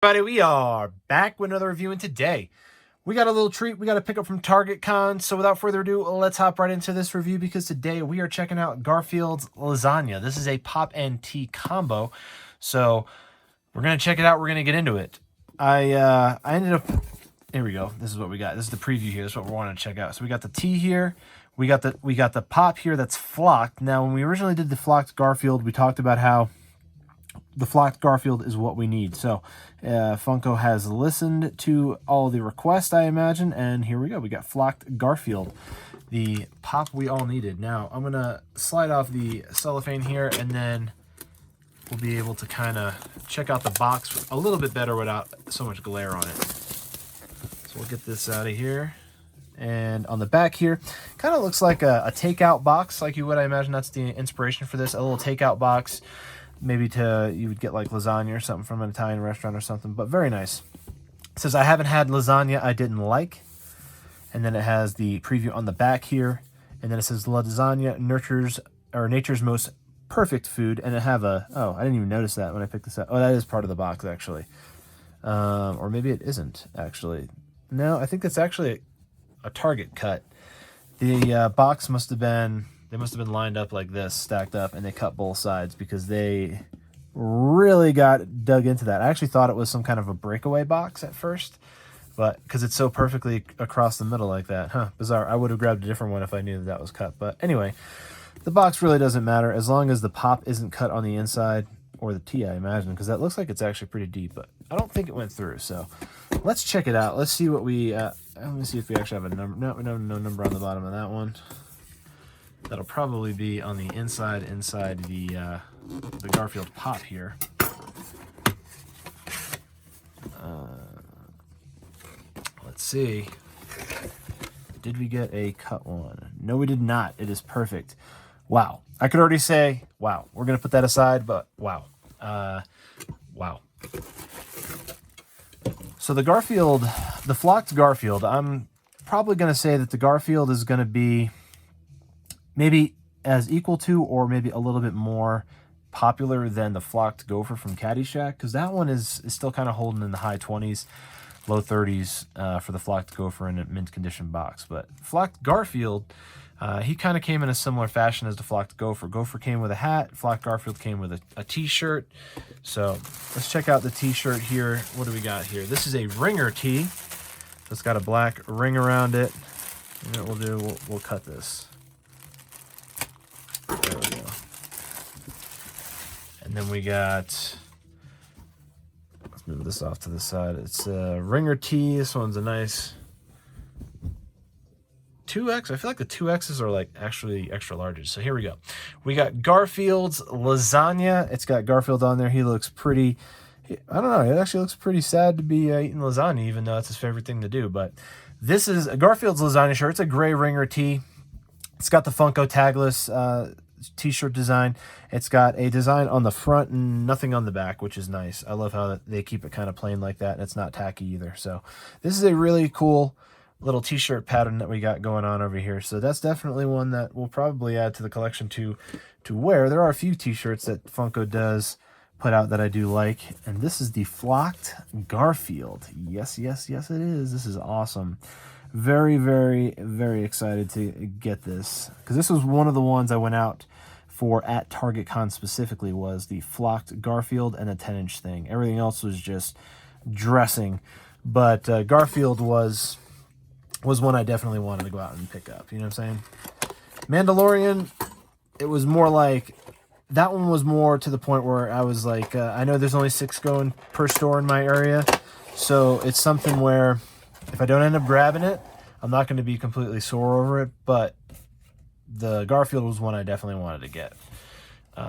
Everybody, we are back with another review, and today we got a little treat we got to pick up from Target Con. So without further ado, let's hop right into this review, because today we are checking out Garfield's Lasagna. This is a pop and tea combo, so we're gonna check it out. We're gonna get into it. I ended up, here we go. This is what we got. This is the preview here. This is what we want to check out. So we got the tea here. We got the pop here that's flocked. Now, when we originally did the flocked Garfield, we talked about how the flocked Garfield is what we need. So Funko has listened to all the requests, I imagine, and here we go. We got flocked Garfield, the pop we all needed. Now, I'm going to slide off the cellophane here, and then we'll be able to kind of check out the box a little bit better without so much glare on it. So we'll get this out of here. And on the back here, kind of looks like a takeout box, like you would, I imagine that's the inspiration for this, a little takeout box. Maybe you would get like lasagna or something from an Italian restaurant or something, but very nice. It says, I haven't had lasagna I didn't like. And then it has the preview on the back here. And then it says, lasagna nature's most perfect food. And it have I didn't even notice that when I picked this up. Oh, that is part of the box, actually. Or maybe it isn't, actually. No, I think that's actually a Target cut. The box must have been lined up like this, stacked up, and they cut both sides because they really got dug into that. I actually thought it was some kind of a breakaway box at first, but because it's so perfectly across the middle like that. Bizarre. I would have grabbed a different one if I knew that was cut. But anyway, the box really doesn't matter as long as the pop isn't cut on the inside, or the tea, I imagine, because that looks like it's actually pretty deep, but I don't think it went through. So let's check it out. Let's see what we, let me see if we actually have a number. No number on the bottom of that one. That'll probably be on the inside the Garfield pop here. Let's see. Did we get a cut one? No, we did not. It is perfect. Wow. I could already say, wow. We're going to put that aside, but wow. Wow. So the Garfield, the flocked Garfield, I'm probably going to say that the Garfield is going to be maybe as equal to, or maybe a little bit more popular than the flocked Gopher from Caddyshack, because that one is still kind of holding in the high 20s, low 30s for the flocked Gopher in a mint condition box. But flocked Garfield, he kind of came in a similar fashion as the flocked Gopher. Gopher came with a hat. Flocked Garfield came with a t-shirt. So let's check out the t-shirt here. What do we got here? This is a ringer tee. It's got a black ring around it. And what we'll do, we'll cut this. There we go. And then we got, let's move this off to the side. It's a ringer tee. This one's a nice 2X. I feel like the 2Xs are like actually extra larges. So here we go. We got Garfield's Lasagna. It's got Garfield on there. He looks pretty, I don't know, it actually looks pretty sad to be eating lasagna, even though it's his favorite thing to do. But this is a Garfield's Lasagna shirt. It's a gray ringer tee. It's got the Funko tagless t-shirt design. It's got a design on the front and nothing on the back, which is nice. I love how they keep it kind of plain like that, and it's not tacky either. So this is a really cool little t-shirt pattern that we got going on over here. So that's definitely one that we'll probably add to the collection to wear. There are a few t-shirts that Funko does put out that I do like, and this is the flocked Garfield. Yes, it is. This is awesome. Very, very, very excited to get this, because this was one of the ones I went out for at Target Con specifically, was the flocked Garfield and a 10-inch thing. Everything else was just dressing, but Garfield was one I definitely wanted to go out and pick up. You know what I'm saying? Mandalorian, it was more like, that one was more to the point where I was like, I know there's only 6 going per store in my area, so it's something where if I don't end up grabbing it, I'm not going to be completely sore over it, but the Garfield was one I definitely wanted to get.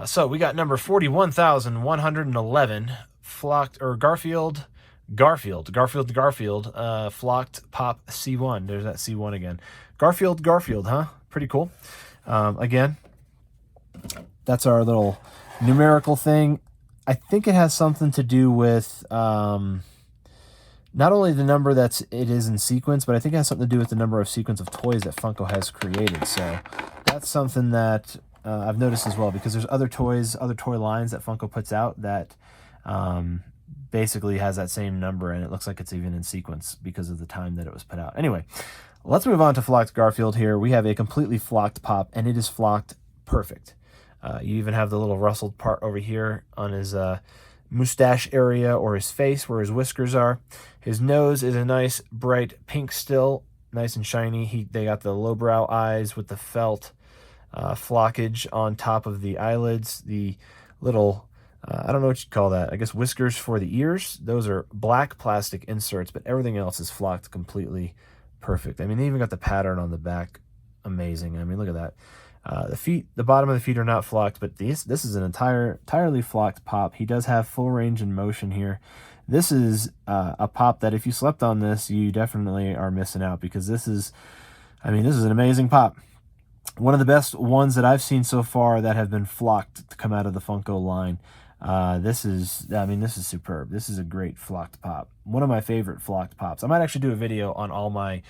So we got number 41,111, flocked, or Garfield, flocked pop C1. There's that C1 again. Garfield, huh? Pretty cool. Again, that's our little numerical thing. I think it has something to do with not only the number it is in sequence, but I think it has something to do with the number of sequence of toys that Funko has created. So that's something that I've noticed as well, because there's other toy lines that Funko puts out that basically has that same number, and it looks like it's even in sequence because of the time that it was put out. Anyway, let's move on to flocked Garfield here. We have a completely flocked pop, and it is flocked perfect. You even have the little rustled part over here on his mustache area, or his face where his whiskers are. His nose is a nice bright pink still, nice and shiny. They got the lowbrow eyes with the felt flockage on top of the eyelids. The little, I don't know what you'd call that, I guess whiskers for the ears. Those are black plastic inserts, but everything else is flocked completely perfect. I mean, they even got the pattern on the back. Amazing. I mean, look at that. The feet, the bottom of the feet are not flocked, but this is an entirely flocked pop. He does have full range and motion here. This is a pop that if you slept on this, you definitely are missing out, because this is an amazing pop. One of the best ones that I've seen so far that have been flocked to come out of the Funko line. This is superb. This is a great flocked pop. One of my favorite flocked pops. I might actually do a video on all my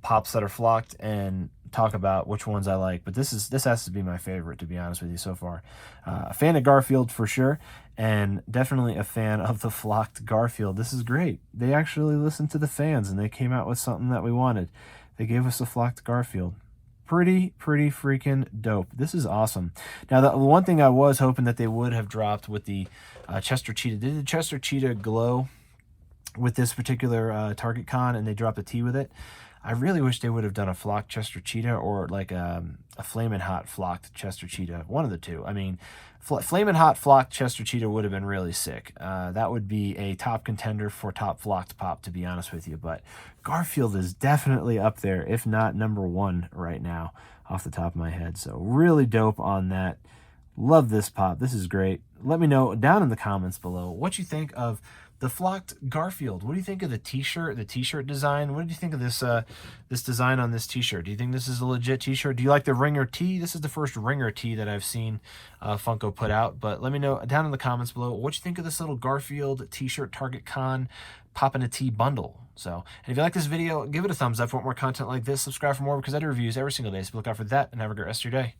pops that are flocked and talk about which ones I like, but this has to be my favorite, to be honest with you, so far. A fan of Garfield for sure, and definitely a fan of the flocked Garfield. This is great. They actually listened to the fans, and they came out with something that we wanted. They gave us a flocked Garfield. Pretty freaking dope. This is awesome. Now, the one thing I was hoping that they would have dropped with the Chester Cheetah. Did the Chester Cheetah glow with this particular Target Con, and they dropped a T with it? I really wish they would have done a flocked Chester Cheetah, or like a Flamin' Hot flocked Chester Cheetah. One of the two. I mean, Flamin' Hot flocked Chester Cheetah would have been really sick. That would be a top contender for top flocked pop, to be honest with you. But Garfield is definitely up there, if not #1 right now, off the top of my head. So really dope on that. Love this pop. This is great. Let me know down in the comments below what you think of the flocked Garfield. What do you think of the t-shirt design? What did you think of this design on this t-shirt? Do you think this is a legit t-shirt? Do you like the ringer tee? This is the first ringer tee that I've seen Funko put out, but let me know down in the comments below what you think of this little Garfield t-shirt Target Con pop in a tee bundle. So, and if you like this video, give it a thumbs up. For more content like this, subscribe for more, because I do reviews every single day, so look out for that, and have a great rest of your day.